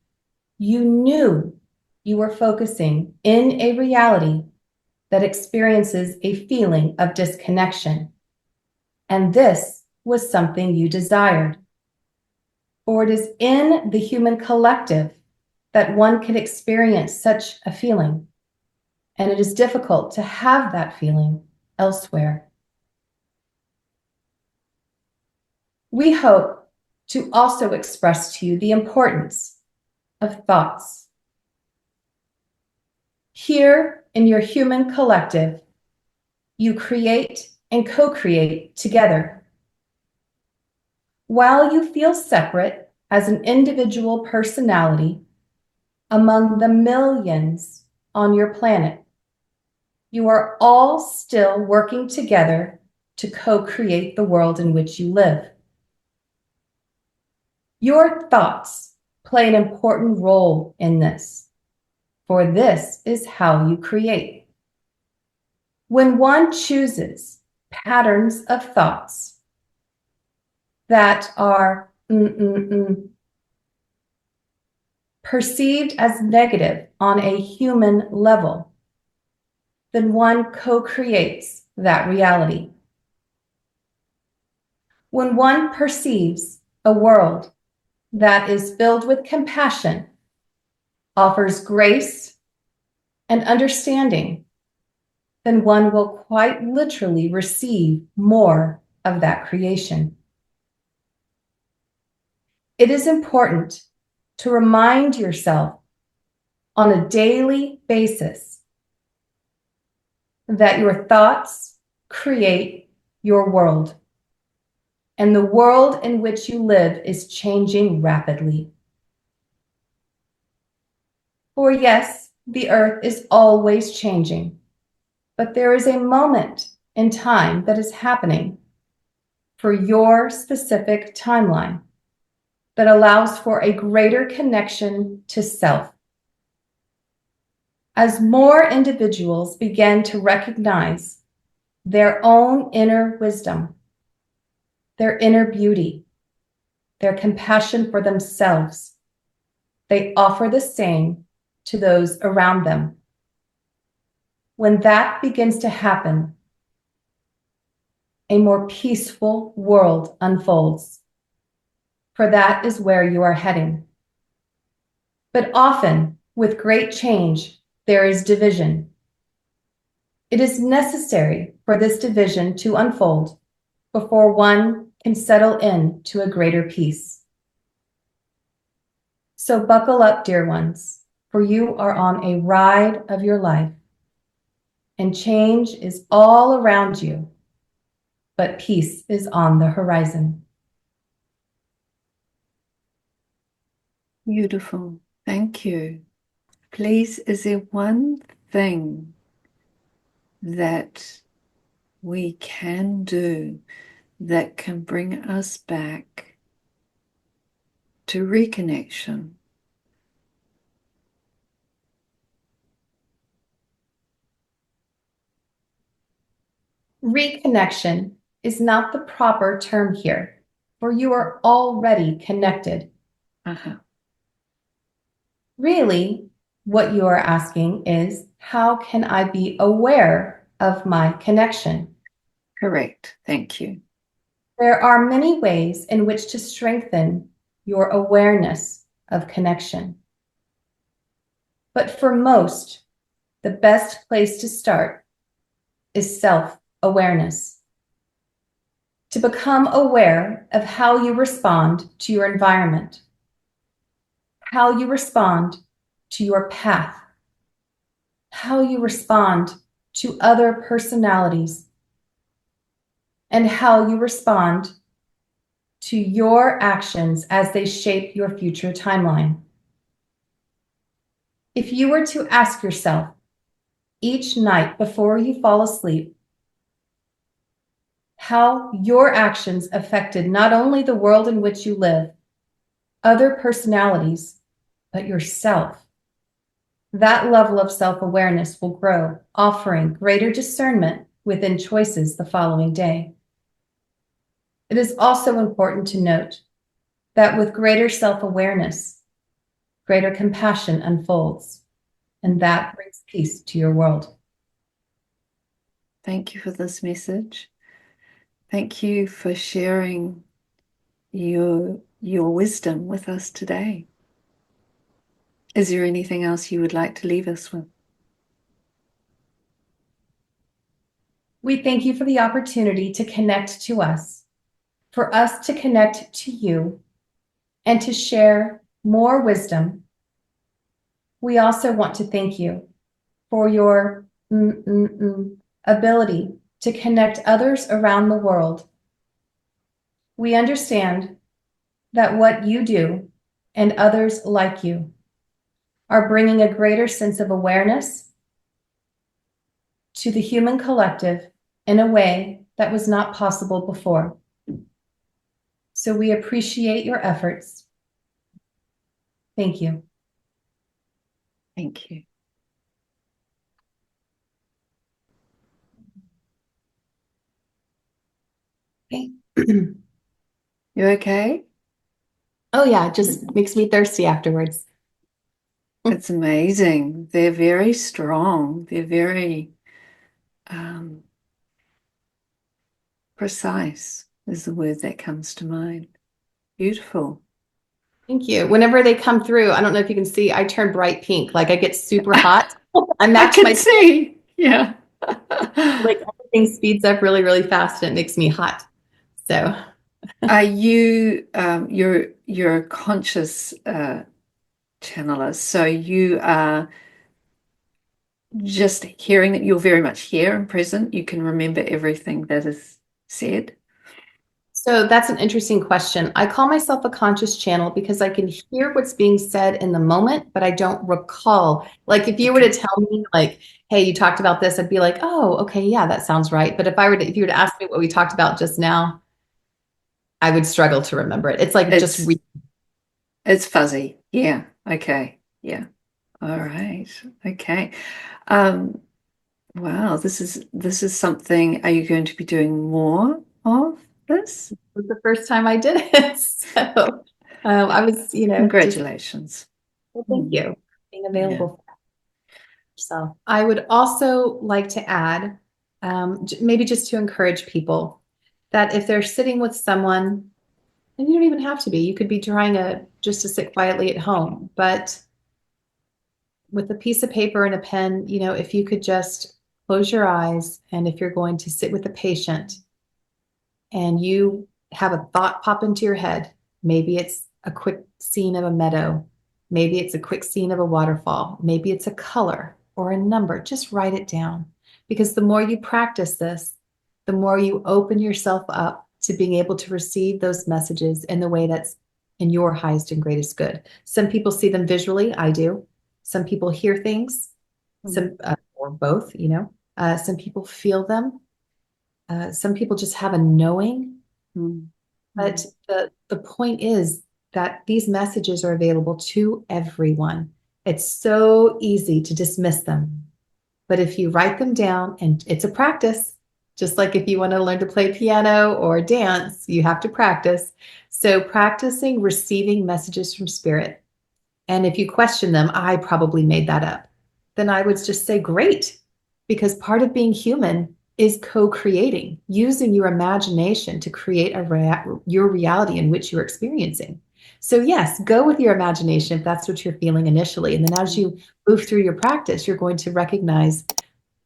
you knew you were focusing in a reality that experiences a feeling of disconnection. And this was something you desired. For it is in the human collective that one can experience such a feeling. And it is difficult to have that feeling elsewhere. We hope to also express to you the importance of thoughts. Here in your human collective, you create and co-create together. While you feel separate as an individual personality among the millions on your planet, you are all still working together to co-create the world in which you live. Your thoughts play an important role in this, for this is how you create. When one chooses patterns of thoughts that are perceived as negative on a human level, then one co-creates that reality. When one perceives a world that is filled with compassion, offers grace and understanding, then one will quite literally receive more of that creation. It is important to remind yourself on a daily basis that your thoughts create your world, and the world in which you live is changing rapidly. For yes, the earth is always changing, but there is a moment in time that is happening for your specific timeline that allows for a greater connection to self. As more individuals begin to recognize their own inner wisdom, their inner beauty, their compassion for themselves, they offer the same to those around them. When that begins to happen, a more peaceful world unfolds, for that is where you are heading. But often, with great change, there is division. It is necessary for this division to unfold before one can settle in to a greater peace. So buckle up, dear ones, for you are on a ride of your life, and change is all around you, but peace is on the horizon. Beautiful. Thank you. Please, is there one thing that we can do that can bring us back to reconnection? Reconnection is not the proper term here, for you are already connected. Really, what you are asking is, how can I be aware of my connection? Correct. Thank you. There are many ways in which to strengthen your awareness of connection. But for most, the best place to start is self-awareness. To become aware of how you respond to your environment, how you respond to your path, how you respond to other personalities, and how you respond to your actions as they shape your future timeline. If you were to ask yourself each night before you fall asleep how your actions affected not only the world in which you live, other personalities, but yourself, that level of self-awareness will grow, offering greater discernment within choices the following day. It is also important to note that with greater self-awareness, greater compassion unfolds, and that brings peace to your world. Thank you for this message. Thank you for sharing your wisdom with us today. Is there anything else you would like to leave us with? We thank you for the opportunity to connect to us, for us to connect to you, and to share more wisdom. We also want to thank you for your ability to connect others around the world. We understand that what you do and others like you are bringing a greater sense of awareness to the human collective in a way that was not possible before. So we appreciate your efforts. Thank you. Thank you. Okay. You okay? Oh yeah, it just makes me thirsty afterwards. It's amazing. They're very strong. They're very precise is the word that comes to mind. Beautiful. Thank you. Whenever they come through, I don't know if you can see, I turn bright pink. Like I get super hot. I match can my see. Yeah. Like everything speeds up really, really fast and it makes me hot. So Are you you're a conscious channeler, so you are just hearing that you're very much here and present. You can remember everything that is said. So that's an interesting question. I call myself a conscious channel because I can hear what's being said in the moment, but I don't recall. Like if you were to Okay. tell me like, hey, you talked about this, I'd be like, oh, okay, yeah, that sounds right. But if you were to ask me what we talked about just now, I would struggle to remember it. It's like just It's it's fuzzy. Yeah. Okay. Yeah. All right. Okay. Um, wow, this is something. Are you going to be doing more of this? was the first time I did it. So I was, just Congratulations. well, thank Hmm. you for being Yeah. available for yourself. I would also like to add, maybe just to encourage people that if they're sitting with someone, and you don't even have to be, you could be trying just to sit quietly at home, but with a piece of paper and a pen, if you could just close your eyes, and if you're going to sit with a patient and you have a thought pop into your head, maybe it's a quick scene of a meadow, maybe it's a quick scene of a waterfall, maybe it's a color or a number, just write it down. Because the more you practice this, the more you open yourself up to being able to receive those messages in the way that's in your highest and greatest good. Some people see them visually, I do. Some people hear things, Mm, or both, some people feel them. Some people just have a knowing, mm, but mm, the point is that these messages are available to everyone. It's so easy to dismiss them. But if you write them down, and it's a practice, just like if you want to learn to play piano or dance, you have to practice. So practicing receiving messages from spirit. And if you question them, I probably made that up, then I would just say, great, because part of being human is co-creating, using your imagination to create your reality in which you're experiencing. So yes, go with your imagination if that's what you're feeling initially. And then as mm, you move through your practice, you're going to recognize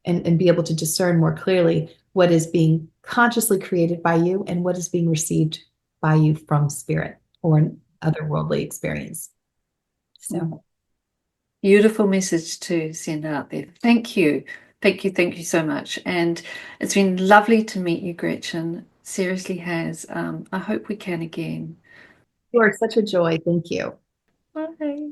and be able to discern more clearly what is being consciously created by you and what is being received by you from spirit or an otherworldly experience. mm. So Beautiful message to send out there. Thank you. Thank you. Thank you so much. And it's been lovely to meet you, Gretchen. Seriously has. I hope we can again. you are such a joy. Thank you. Bye.